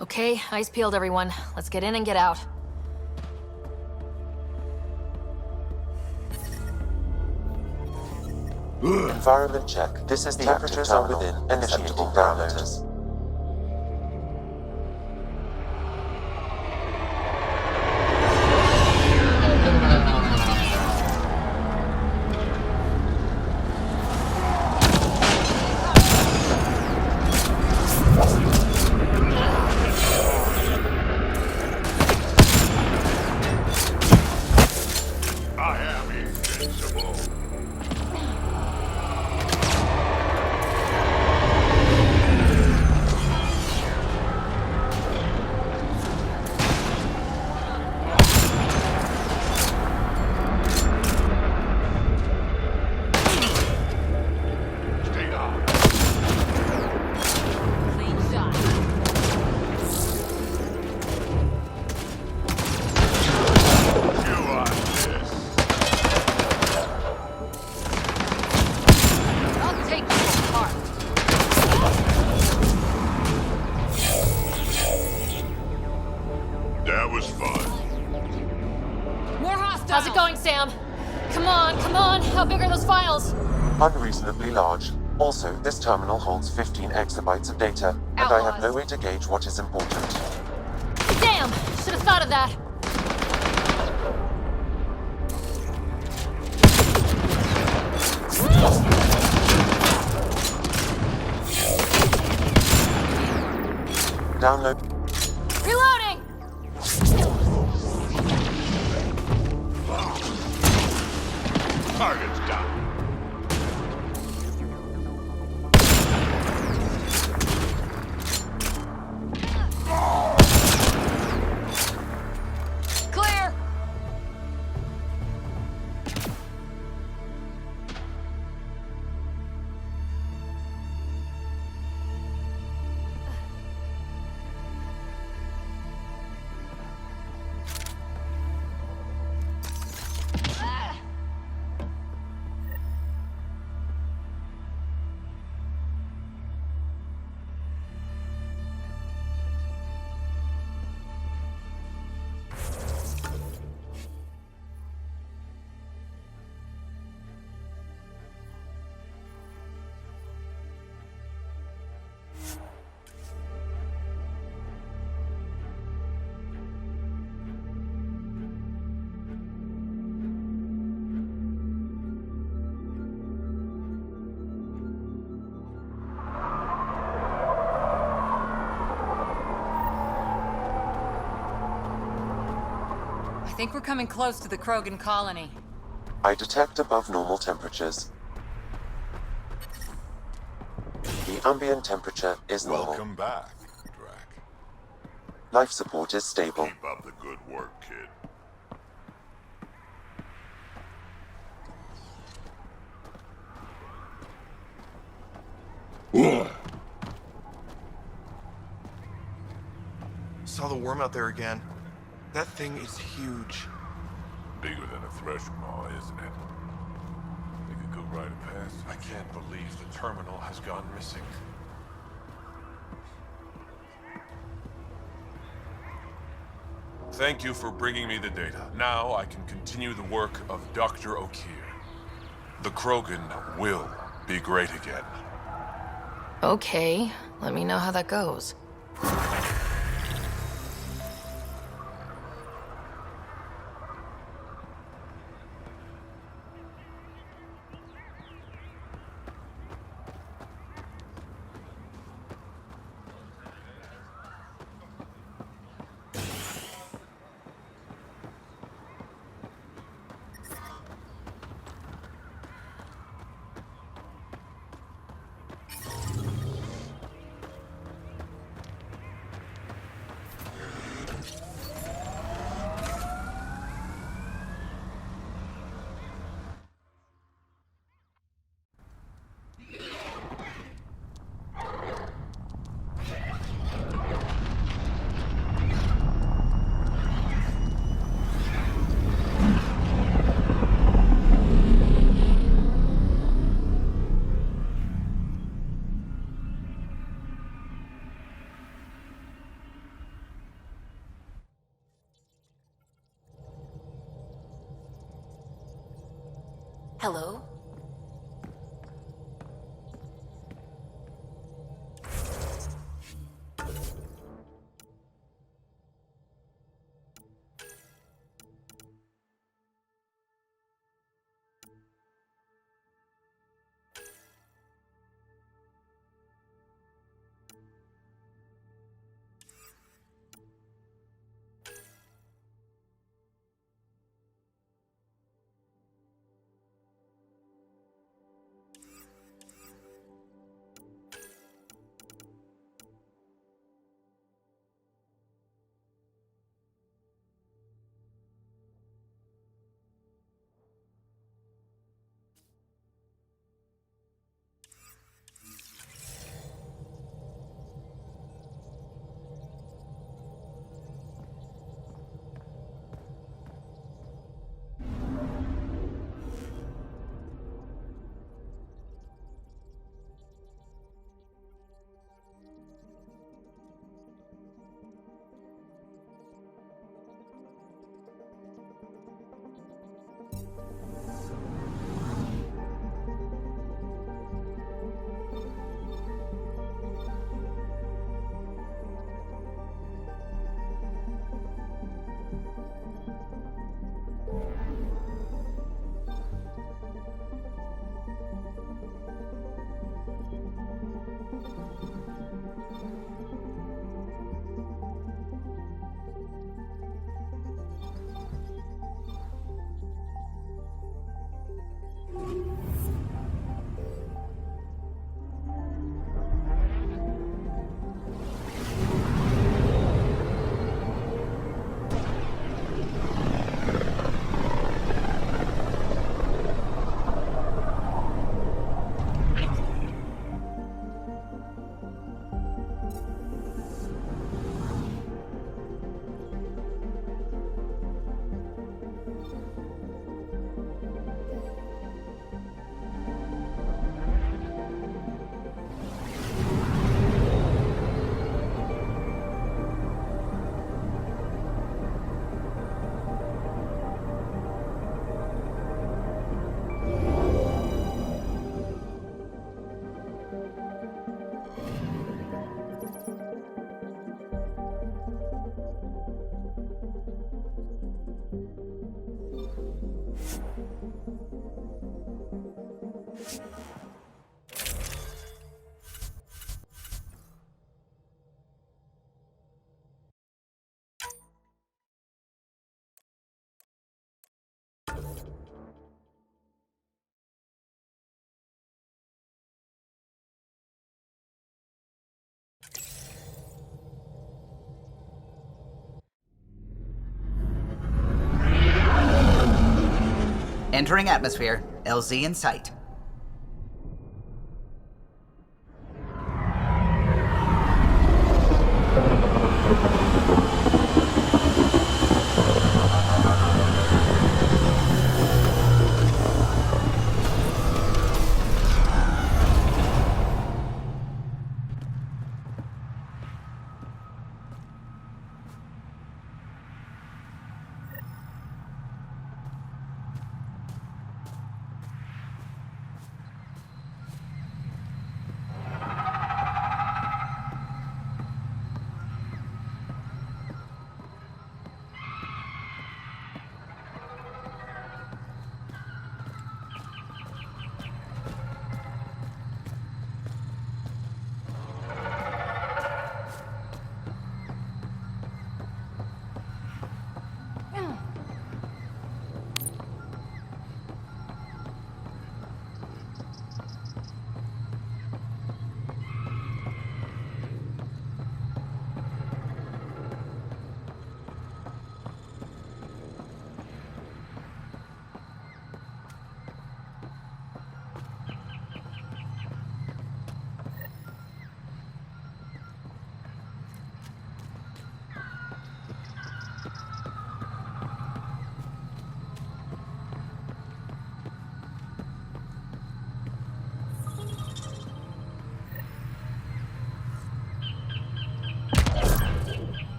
Okay, eyes peeled, everyone. Let's get in and get out. Environment check. This is the temperatures are within acceptable parameters. How's it going, Sam? Come on. How big are those files? Unreasonably large. Also, this terminal holds 15 exabytes of data, and I have no way to gauge what is important. Damn! Should have thought of that. Download. Reloading! Target's down. Clear! I think we're coming close to the Krogan colony. I detect above normal temperatures. The ambient temperature is normal. Welcome back, Drac. Life support is stable. Keep up the good work, kid. Saw the worm out there again. That thing is huge. Bigger than a thresh maw, isn't it? They could go right past. I can't believe the terminal has gone missing. Thank you for bringing me the data. Now I can continue the work of Dr. O'Keir. The Krogan will be great again. Okay, let me know how that goes. Hello? Entering atmosphere. LZ in sight.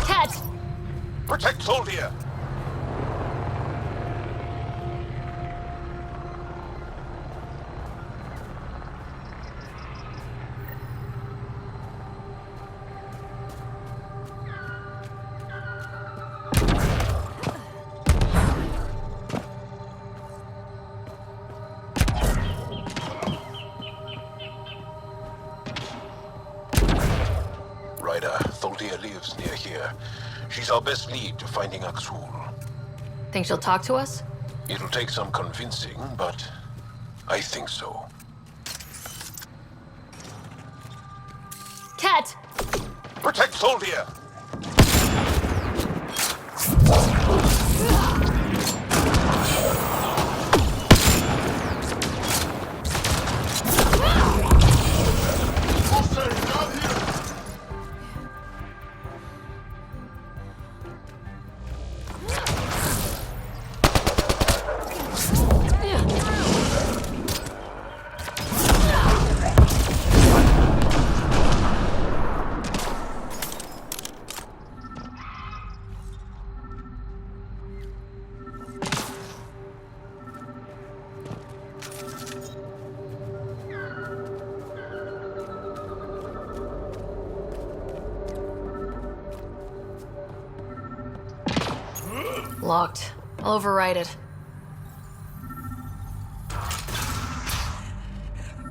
Cat! Protect Soldier! Ryder, Tholdia lives near here. She's our best lead to finding Aksul. Think she'll talk to us? It'll take some convincing, but I think so. Cat! Protect Soldier! Locked. I'll override it.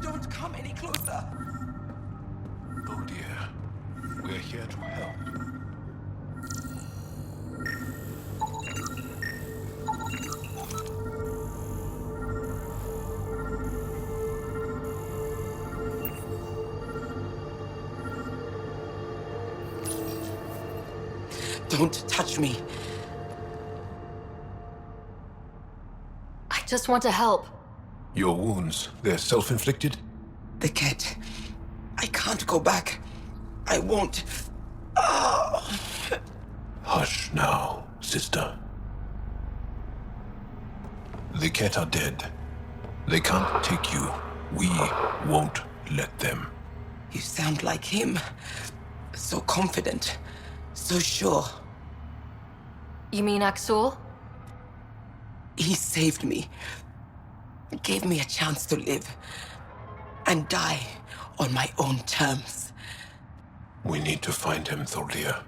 Don't come any closer. Oh dear. We're here to help. Don't touch me. I just want to help. Your wounds, they're self-inflicted? The cat. I can't go back. I won't. Oh. Hush now, sister. The Ket are dead. They can't take you. We won't let them. You sound like him. So confident. So sure. You mean Aksul? He saved me. Gave me a chance to live. And die on my own terms. We need to find him, Tholdia.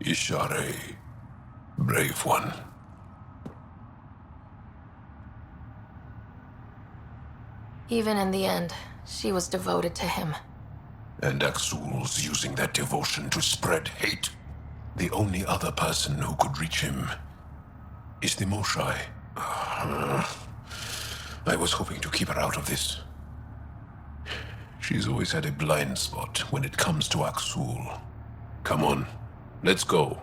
Ishare, brave one. Even in the end, she was devoted to him. And Aksul's using that devotion to spread hate. The only other person who could reach him is the Moshai. I was hoping to keep her out of this. She's always had a blind spot when it comes to Aksul. Come on, let's go.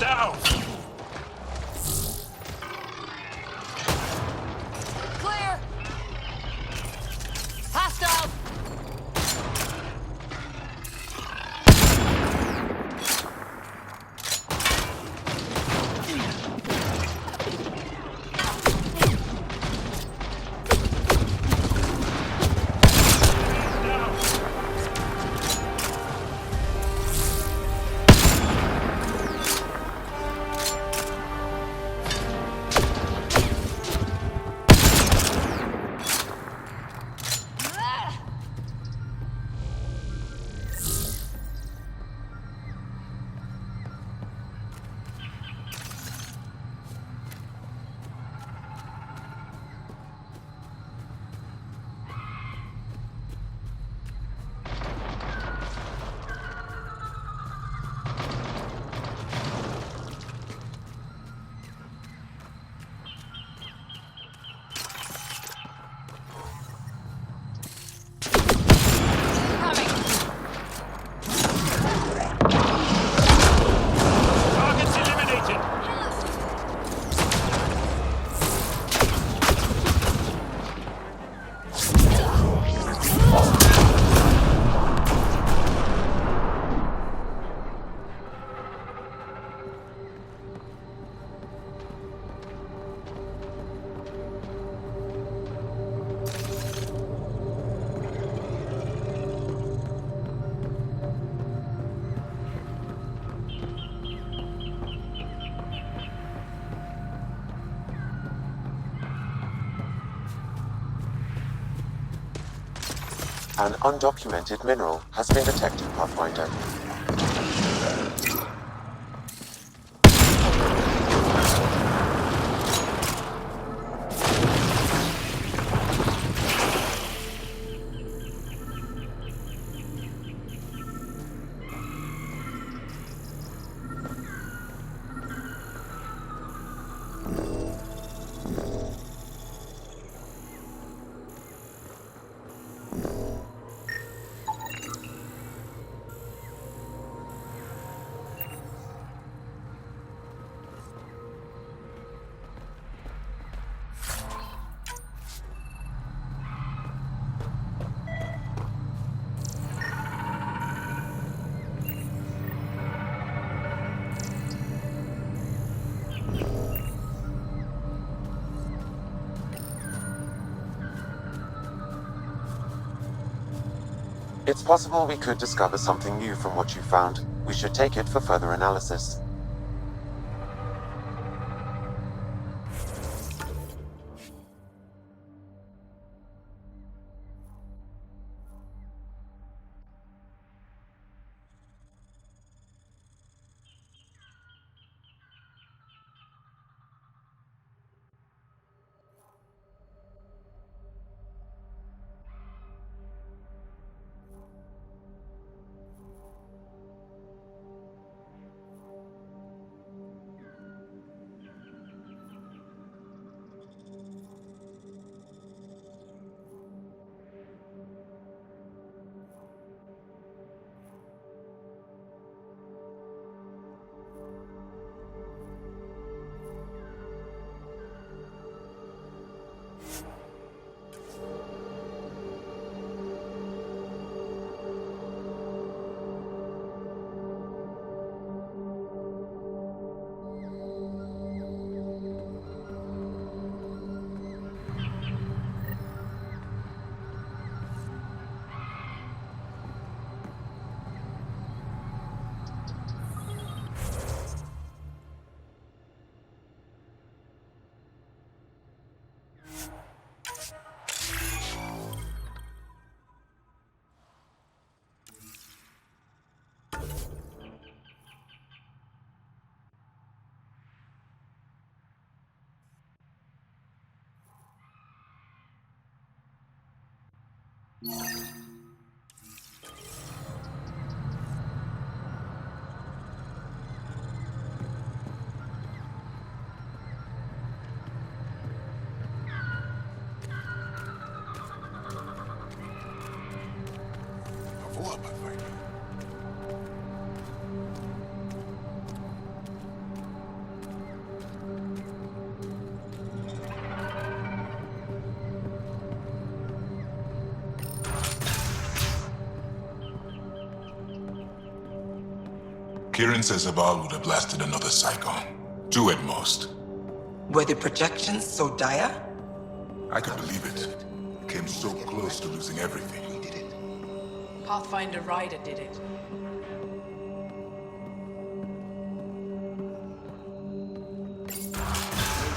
Now! Clear! Hostile! Targets eliminated! An undocumented mineral has been detected, Pathfinder. It's possible we could discover something new from what you found. We should take it for further analysis. Kieran says Aval would have blasted another cycle. 2 at most. Were the projections so dire? I could believe it. Came so close to losing everything. We did it. Pathfinder Ryder did it. No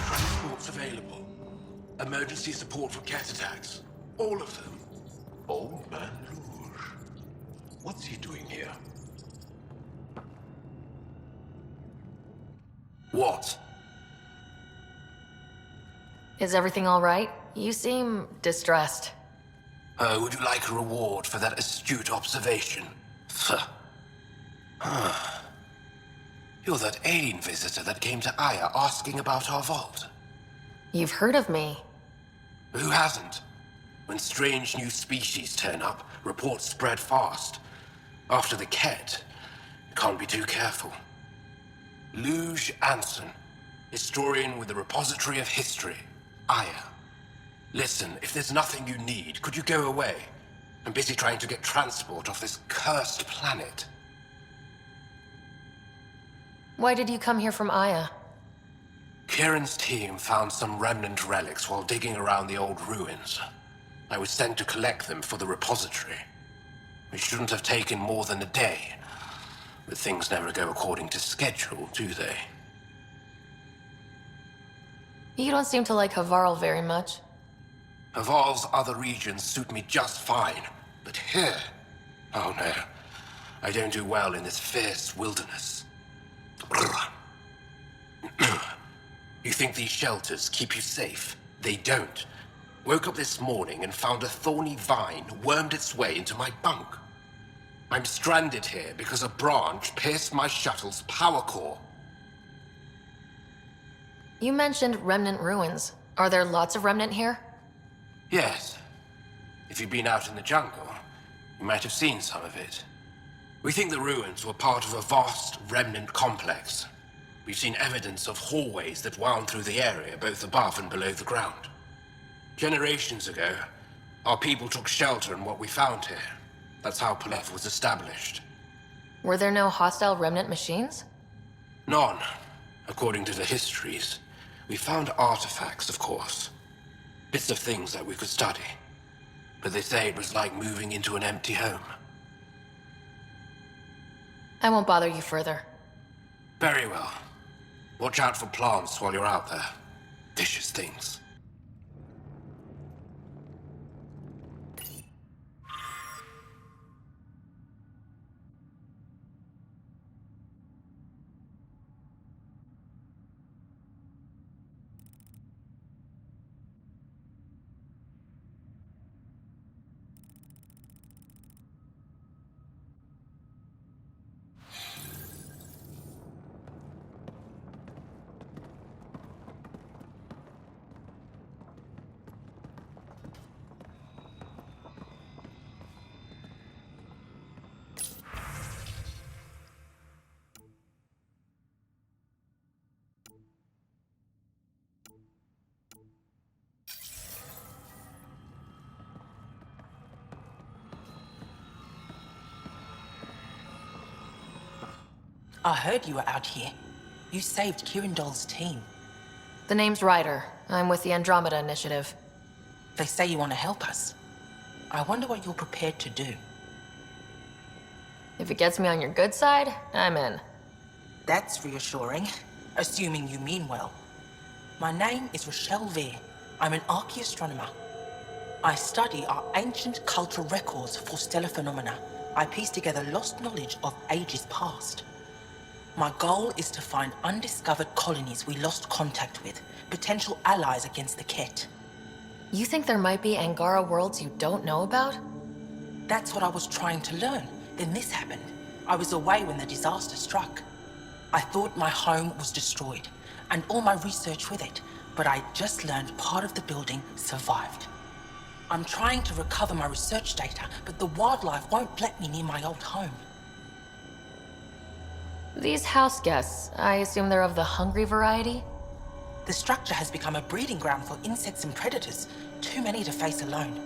transports available. Emergency support for cat attacks. All of them. Old Man Luge. What's he doing here? What? Is everything all right? You seem distressed. Would you like a reward for that astute observation? You're that alien visitor that came to Aya asking about our vault. You've heard of me. Who hasn't? When strange new species turn up, reports spread fast. After the Ket, you can't be too careful. Luge Anson, historian with the Repository of History, Aya. Listen, if there's nothing you need, could you go away? I'm busy trying to get transport off this cursed planet. Why did you come here from Aya? Kieran's team found some remnant relics while digging around the old ruins. I was sent to collect them for the repository. It shouldn't have taken more than a day. But things never go according to schedule, do they? You don't seem to like Havarl very much. Haval's other regions suit me just fine. But here... oh no. I don't do well in this fierce wilderness. You think these shelters keep you safe? They don't. Woke up this morning and found a thorny vine wormed its way into my bunk. I'm stranded here because a branch pierced my shuttle's power core. You mentioned remnant ruins. Are there lots of remnant here? Yes. If you've been out in the jungle, you might have seen some of it. We think the ruins were part of a vast remnant complex. We've seen evidence of hallways that wound through the area, both above and below the ground. Generations ago, our people took shelter in what we found here. That's how Palev was established. Were there no hostile remnant machines? None, according to the histories. We found artifacts, of course. Bits of things that we could study. But they say it was like moving into an empty home. I won't bother you further. Very well. Watch out for plants while you're out there. Vicious things. I heard you were out here. You saved Kirindol's team. The name's Ryder. I'm with the Andromeda initiative. They say you want to help us. I wonder what you're prepared to do. If it gets me on your good side, I'm in. That's reassuring, assuming you mean well. My name is Rochelle Vere. I'm an archaeoastronomer. I study our ancient cultural records for stellar phenomena. I piece together lost knowledge of ages past. My goal is to find undiscovered colonies we lost contact with, potential allies against the Ket. You think there might be Angara worlds you don't know about? That's what I was trying to learn. Then this happened. I was away when the disaster struck. I thought my home was destroyed, and all my research with it, but I just learned part of the building survived. I'm trying to recover my research data, but the wildlife won't let me near my old home. These house guests, I assume they're of the hungry variety? The structure has become a breeding ground for insects and predators, too many to face alone.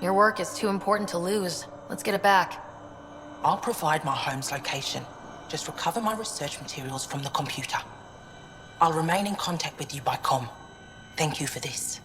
Your work is too important to lose. Let's get it back. I'll provide my home's location. Just recover my research materials from the computer. I'll remain in contact with you by comm. Thank you for this.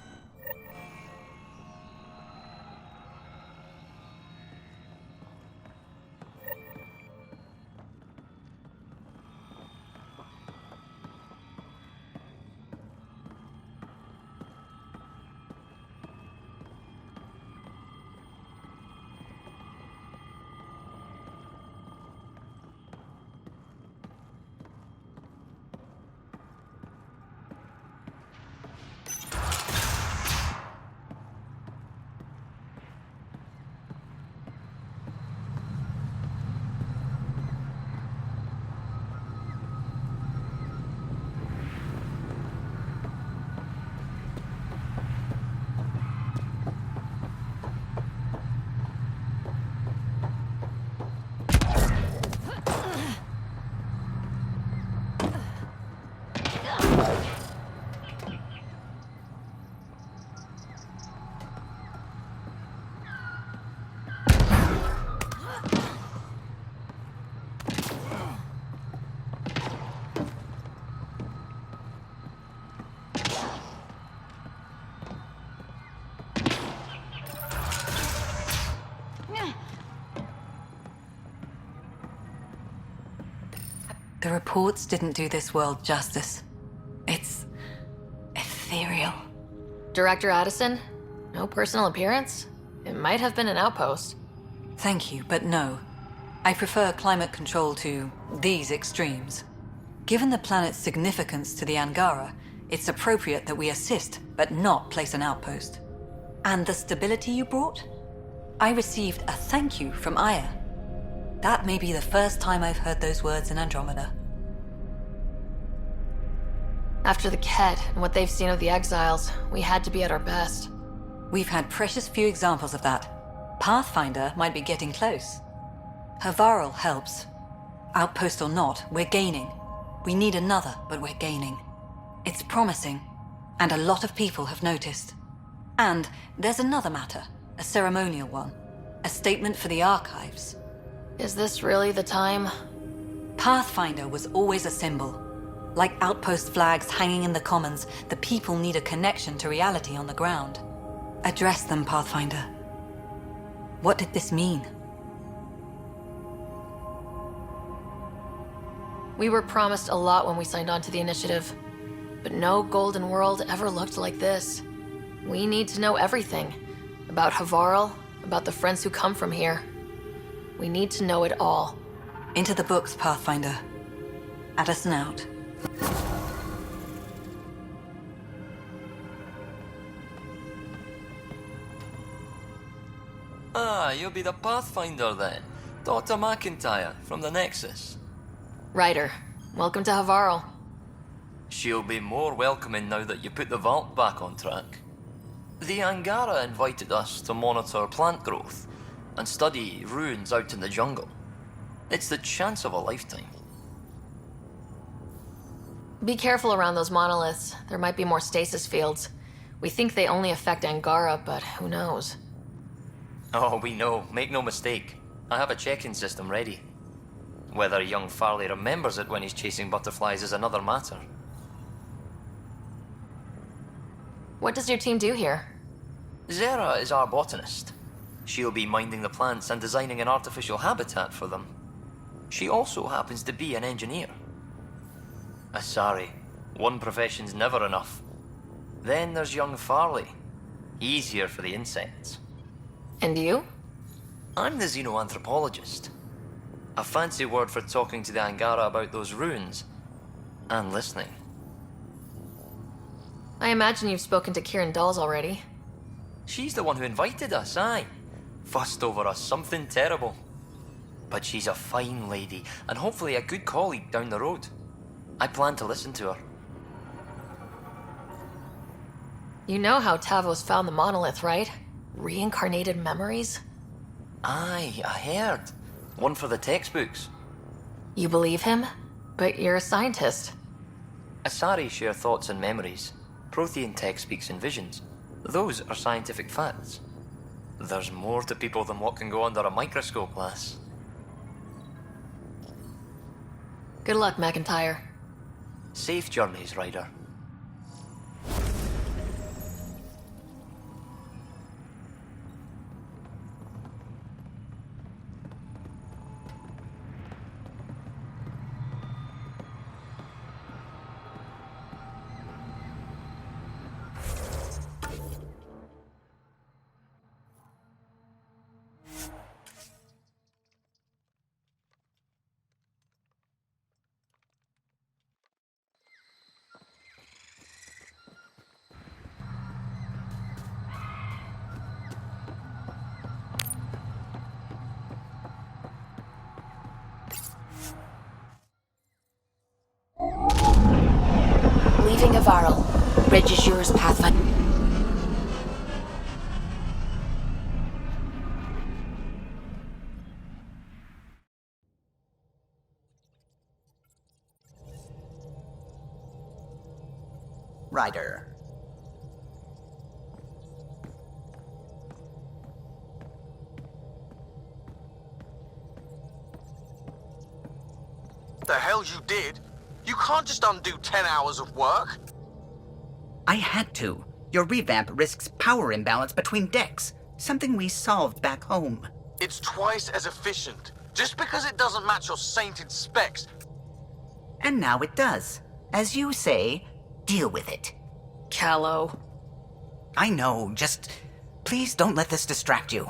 The reports didn't do this world justice. It's ethereal. Director Addison? No personal appearance? It might have been an outpost. Thank you, but no. I prefer climate control to these extremes. Given the planet's significance to the Angara, it's appropriate that we assist, but not place an outpost. And the stability you brought? I received a thank you from Aya. That may be the first time I've heard those words in Andromeda. After the Ket and what they've seen of the exiles, we had to be at our best. We've had precious few examples of that. Pathfinder might be getting close. Havarl helps. Outpost or not, we're gaining. We need another, but we're gaining. It's promising, and a lot of people have noticed. And there's another matter, a ceremonial one. A statement for the archives. Is this really the time? Pathfinder was always a symbol. Like outpost flags hanging in the commons, the people need a connection to reality on the ground. Address them, Pathfinder. What did this mean? We were promised a lot when we signed on to the initiative, but no golden world ever looked like this. We need to know everything. About Havarl, about the friends who come from here. We need to know it all. Into the books, Pathfinder. Addison out. Ah, you'll be the Pathfinder then. Dr. McIntyre from the Nexus. Ryder, welcome to Havarl. She'll be more welcoming now that you put the vault back on track. The Angara invited us to monitor plant growth and study ruins out in the jungle. It's the chance of a lifetime. Be careful around those monoliths. There might be more stasis fields. We think they only affect Angara, but who knows? Oh, we know. Make no mistake. I have a check-in system ready. Whether young Farley remembers it when he's chasing butterflies is another matter. What does your team do here? Zera is our botanist. She'll be minding the plants and designing an artificial habitat for them. She also happens to be an engineer. Sorry, one profession's never enough. Then there's young Farley. He's here for the insects. And you? I'm the xenoanthropologist. A fancy word for talking to the Angara about those ruins and listening. I imagine you've spoken to Kieran Dawes already. She's the one who invited us, aye. Fussed over us something terrible. But she's a fine lady, and hopefully a good colleague down the road. I plan to listen to her. You know how Tavos found the monolith, right? Reincarnated memories? Aye, I heard. One for the textbooks. You believe him? But you're a scientist. Asari share thoughts and memories. Prothean tech speaks in visions. Those are scientific facts. There's more to people than what can go under a microscope, lass. Good luck, McIntyre. Safe journeys, Ryder. Leaving Avarel. Reg is yours, Pathfinder. Ryder. The hell you did? You can't just undo 10 hours of work. I had to. Your revamp risks power imbalance between decks, something we solved back home. It's twice as efficient. Just because it doesn't match your sainted specs. And now it does. As you say, deal with it. Callow. I know, just please don't let this distract you.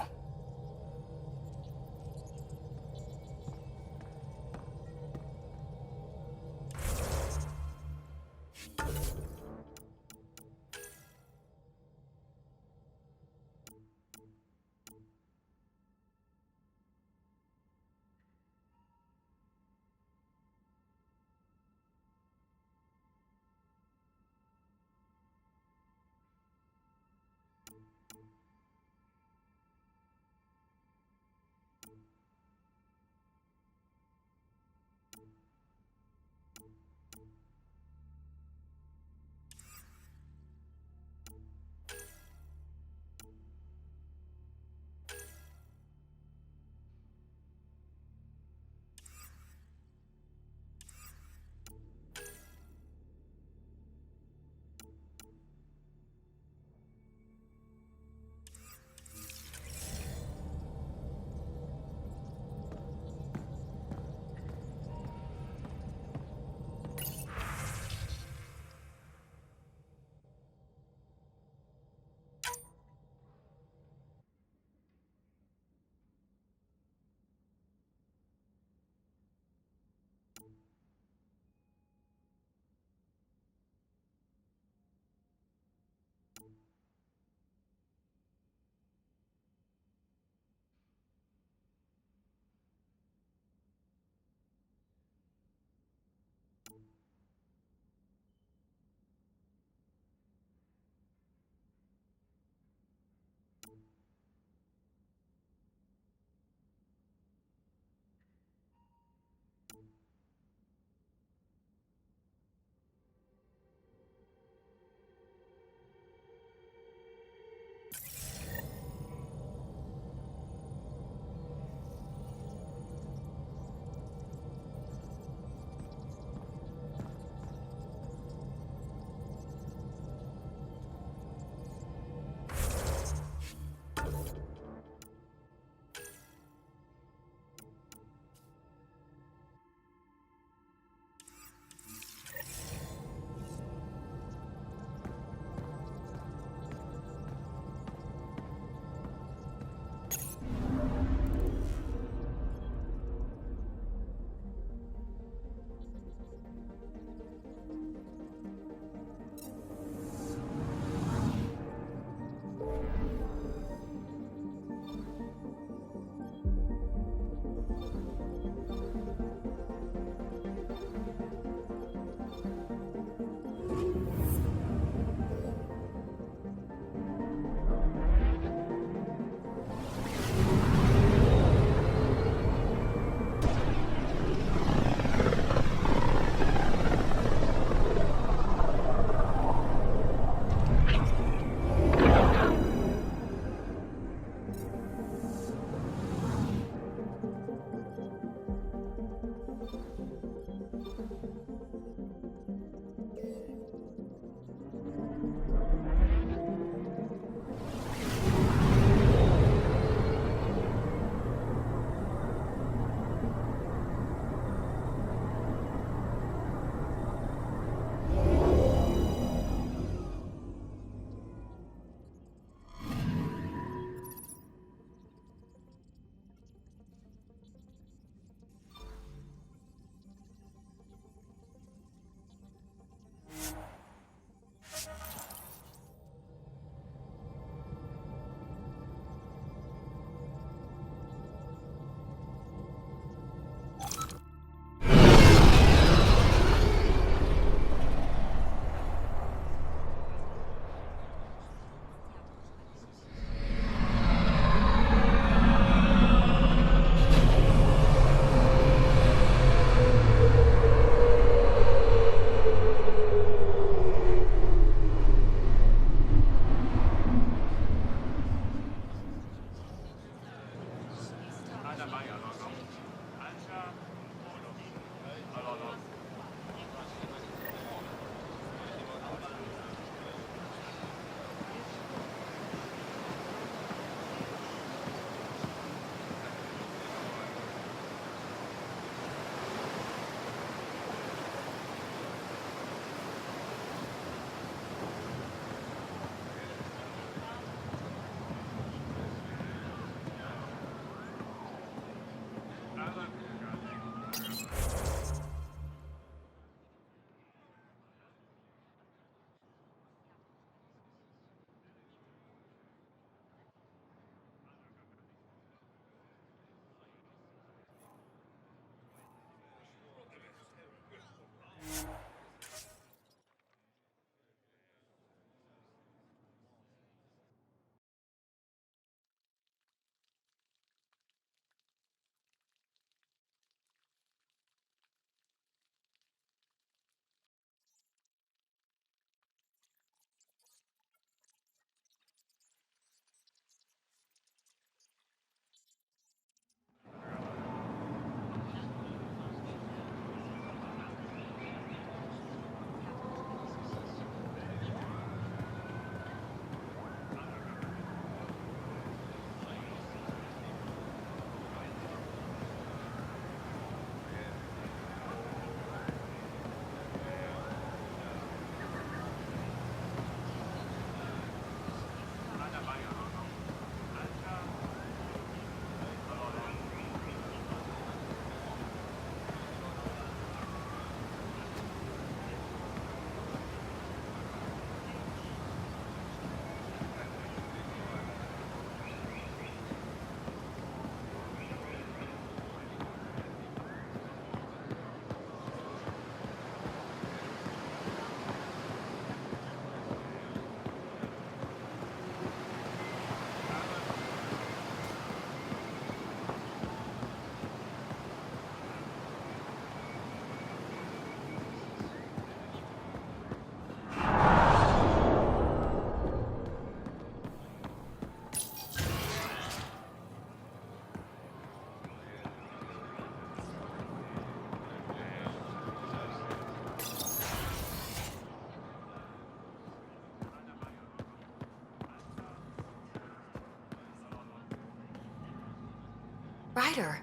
Ryder.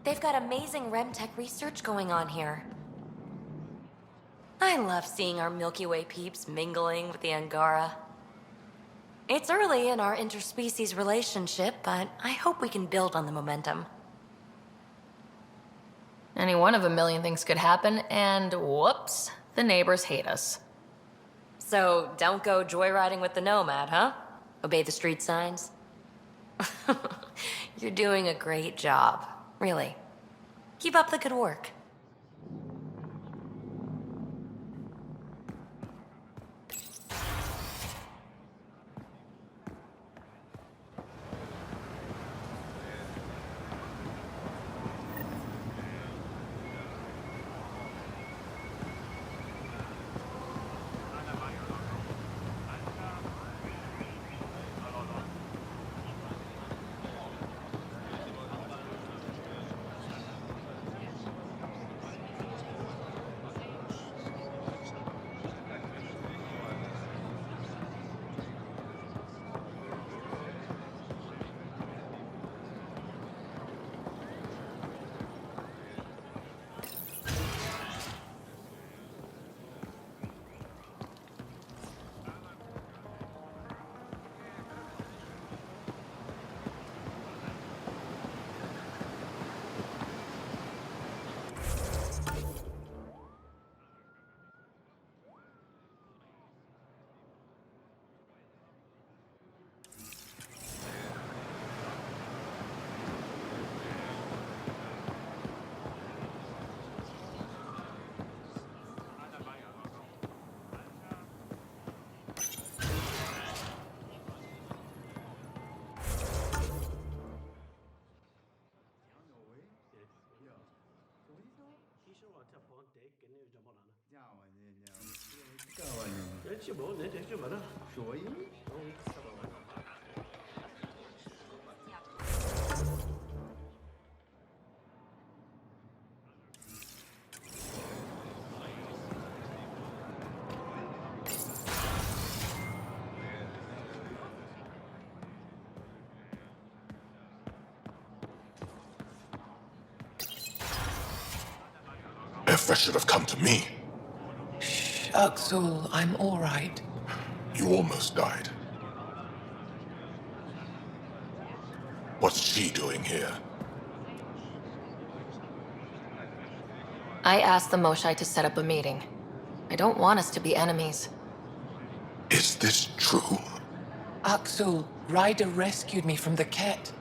They've got amazing Remtech research going on here. I love seeing our Milky Way peeps mingling with the Angara. It's early in our interspecies relationship, but I hope we can build on the momentum. Any one of a million things could happen, and whoops, the neighbors hate us. So, don't go joyriding with the Nomad, huh? Obey the street signs? You're doing a great job, really. Keep up the good work. Efra should have come to me. Axel, I'm all right. You almost died. What's she doing here? I asked the Moshai to set up a meeting. I don't want us to be enemies. Is this true? Axel, Ryder rescued me from the Ket.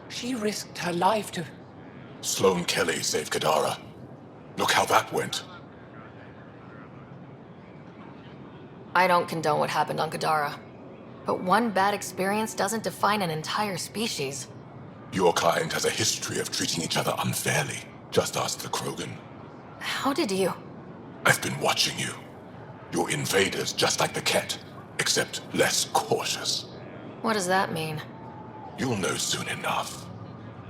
She risked her life to... Sloane Kelly saved Kadara. Look how that went. I don't condone what happened on Kadara. But one bad experience doesn't define an entire species. Your kind has a history of treating each other unfairly. Just ask the Krogan. How did you? I've been watching you. You're invaders just like the Ket, except less cautious. What does that mean? You'll know soon enough.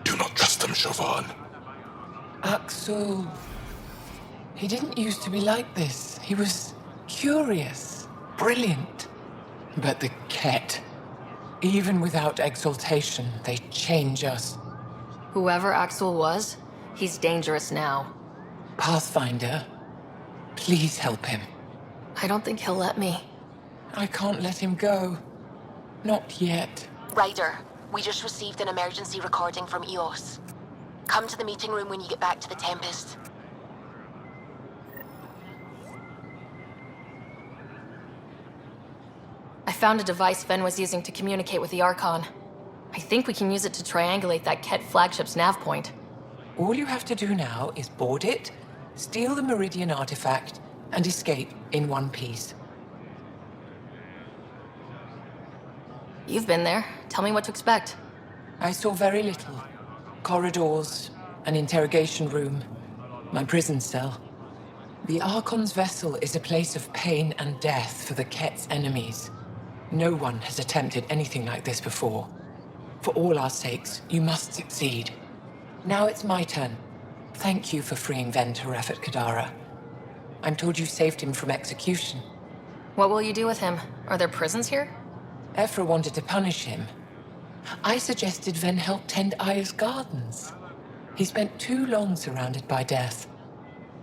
Do not trust them, Chauvin. Axel... He didn't used to be like this. He was curious, brilliant. But the Ket, even without exaltation, they change us. Whoever Axel was, he's dangerous now. Pathfinder, please help him. I don't think he'll let me. I can't let him go. Not yet. Ryder, we just received an emergency recording from EOS. Come to the meeting room when you get back to the Tempest. I found a device Ven was using to communicate with the Archon. I think we can use it to triangulate that Ket flagship's nav point. All you have to do now is board it, steal the Meridian artifact, and escape in one piece. You've been there. Tell me what to expect. I saw very little. Corridors, an interrogation room, my prison cell. The Archon's vessel is a place of pain and death for the Ket's enemies. No one has attempted anything like this before. For all our sakes, you must succeed. Now it's my turn. Thank you for freeing Ven Teref at Kadara. I'm told you saved him from execution. What will you do with him? Are there prisons here? Ephra wanted to punish him. I suggested Ven help tend Aya's gardens. He spent too long surrounded by death.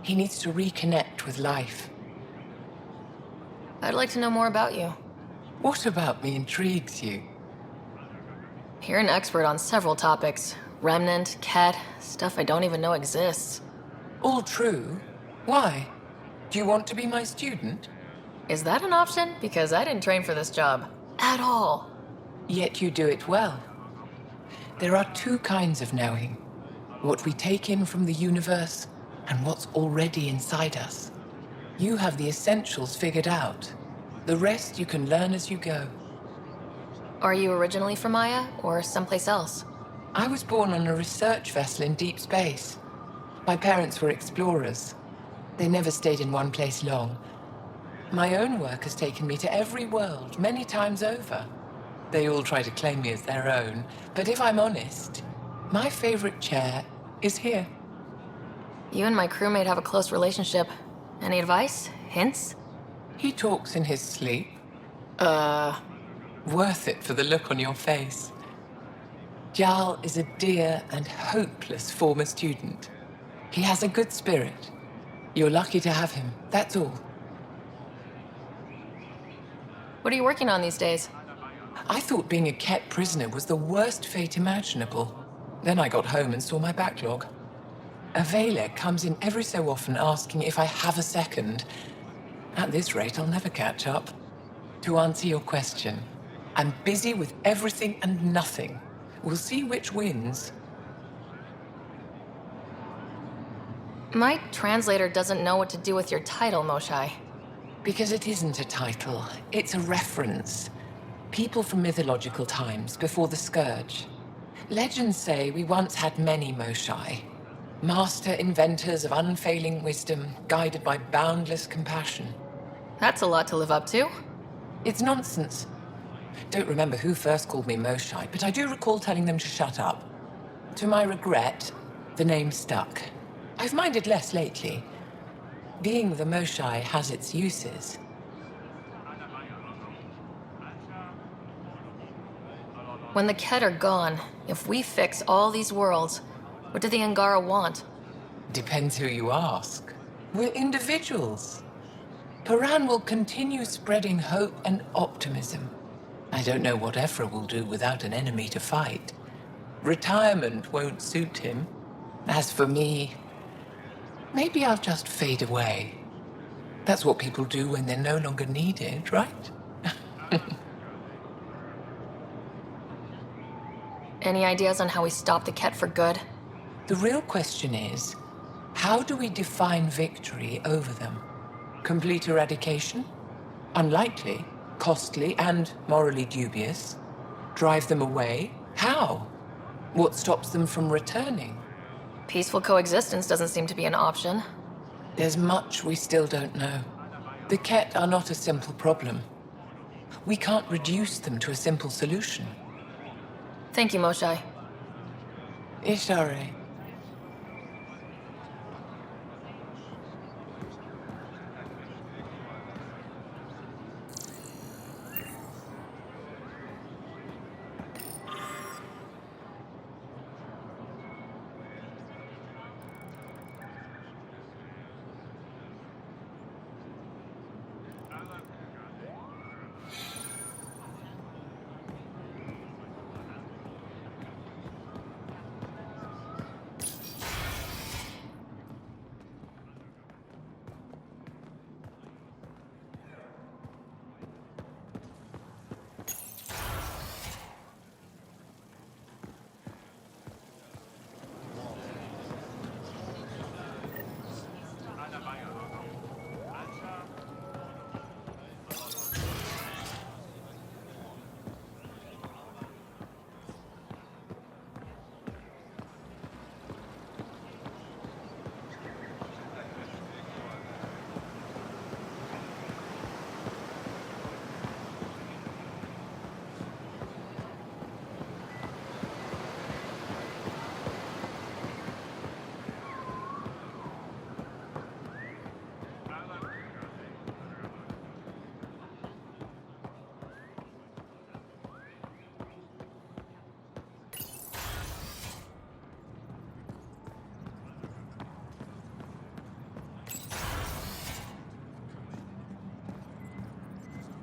He needs to reconnect with life. I'd like to know more about you. What about me intrigues you? You're an expert on several topics. Remnant, Ket, stuff I don't even know exists. All true. Why? Do you want to be my student? Is that an option? Because I didn't train for this job. At all. Yet you do it well. There are two kinds of knowing. What we take in from the universe, and what's already inside us. You have the essentials figured out. The rest you can learn as you go. Are you originally from Maya, or someplace else? I was born on a research vessel in deep space. My parents were explorers. They never stayed in one place long. My own work has taken me to every world, many times over. They all try to claim me as their own, but if I'm honest, my favorite chair is here. You and my crewmate have a close relationship. Any advice? Hints? He talks in his sleep. Worth it for the look on your face. Jarl is a dear and hopeless former student. He has a good spirit. You're lucky to have him, that's all. What are you working on these days? I thought being a Ket prisoner was the worst fate imaginable. Then I got home and saw my backlog. A Vela comes in every so often asking if I have a second. At this rate, I'll never catch up. To answer your question, I'm busy with everything and nothing. We'll see which wins. My translator doesn't know what to do with your title, Moshai. Because it isn't a title, it's a reference. People from mythological times, before the Scourge. Legends say we once had many Moshai. Master inventors of unfailing wisdom, guided by boundless compassion. That's a lot to live up to. It's nonsense. Don't remember who first called me Moshai, but I do recall telling them to shut up. To my regret, the name stuck. I've minded less lately. Being the Moshai has its uses. When the Ket are gone, if we fix all these worlds, what do the Angara want? Depends who you ask. We're individuals. Paran will continue spreading hope and optimism. I don't know what Ephra will do without an enemy to fight. Retirement won't suit him. As for me, maybe I'll just fade away. That's what people do when they're no longer needed, right? Any ideas on how we stop the Ket for good? The real question is, how do we define victory over them? Complete eradication? Unlikely, costly, and morally dubious. Drive them away? How? What stops them from returning? Peaceful coexistence doesn't seem to be an option. There's much we still don't know. The Ket are not a simple problem. We can't reduce them to a simple solution. Thank you, Moshai. Ishare.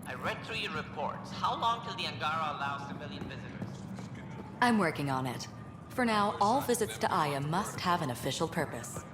I read through your reports. How long till the Angara allows civilian visitors? I'm working on it. For now, all visits to Aya must have an official purpose.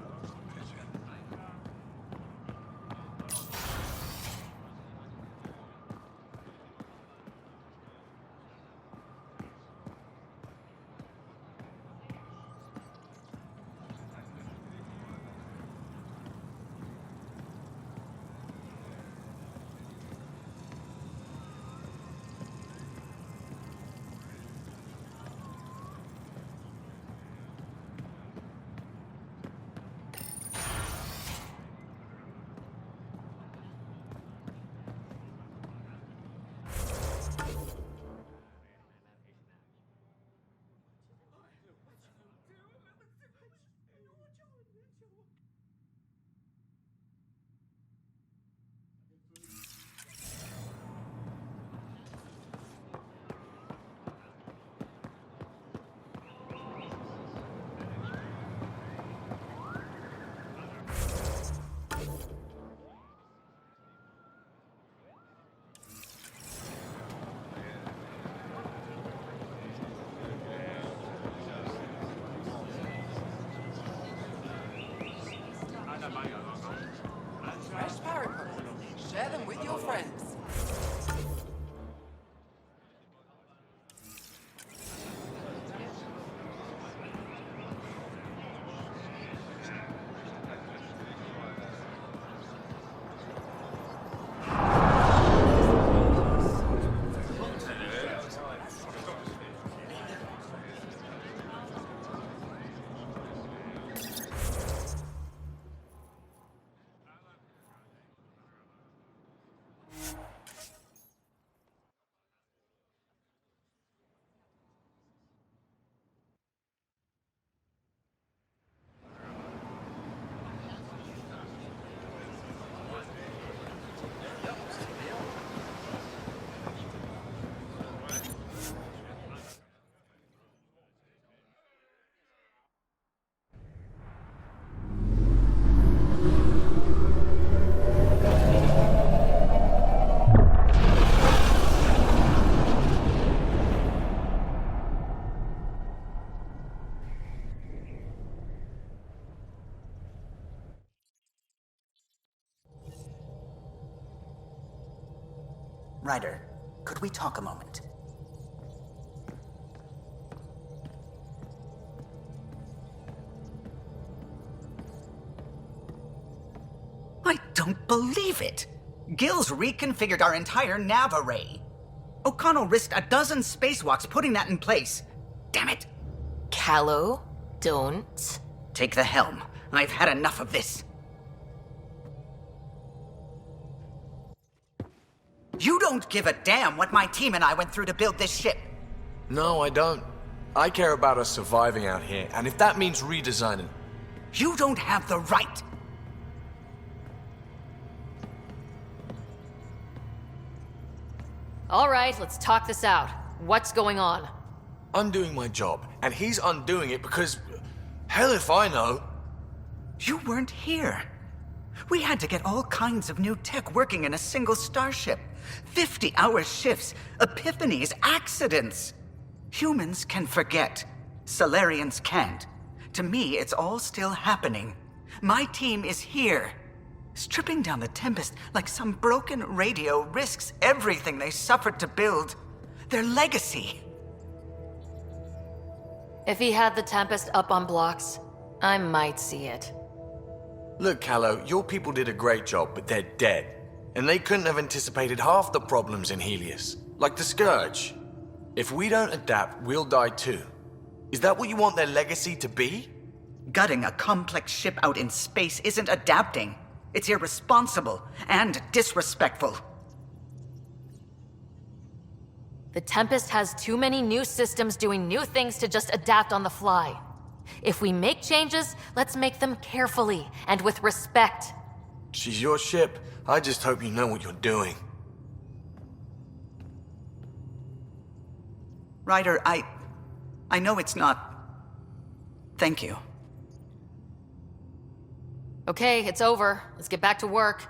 Fresh paracord. Share them with your friends. Ryder, could we talk a moment? I don't believe it! Gil's reconfigured our entire nav array. O'Connell risked a dozen spacewalks putting that in place. Damn it! Callow, don't. Take the helm. I've had enough of this. You don't give a damn what my team and I went through to build this ship. No, I don't. I care about us surviving out here, and if that means redesigning... You don't have the right. All right, let's talk this out. What's going on? I'm doing my job, and he's undoing it because... Hell if I know. You weren't here. We had to get all kinds of new tech working in a single starship. 50-hour shifts, epiphanies, accidents. Humans can forget. Solarians can't. To me, it's all still happening. My team is here. Stripping down the Tempest like some broken radio risks everything they suffered to build. Their legacy. If he had the Tempest up on blocks, I might see it. Look, Callow, your people did a great job, but they're dead. And they couldn't have anticipated half the problems in Helios. Like the Scourge. If we don't adapt, we'll die too. Is that what you want their legacy to be? Gutting a complex ship out in space isn't adapting. It's irresponsible and disrespectful. The Tempest has too many new systems doing new things to just adapt on the fly. If we make changes, let's make them carefully and with respect. She's your ship. I just hope you know what you're doing. Ryder, I know it's not... Thank you. Okay, it's over. Let's get back to work.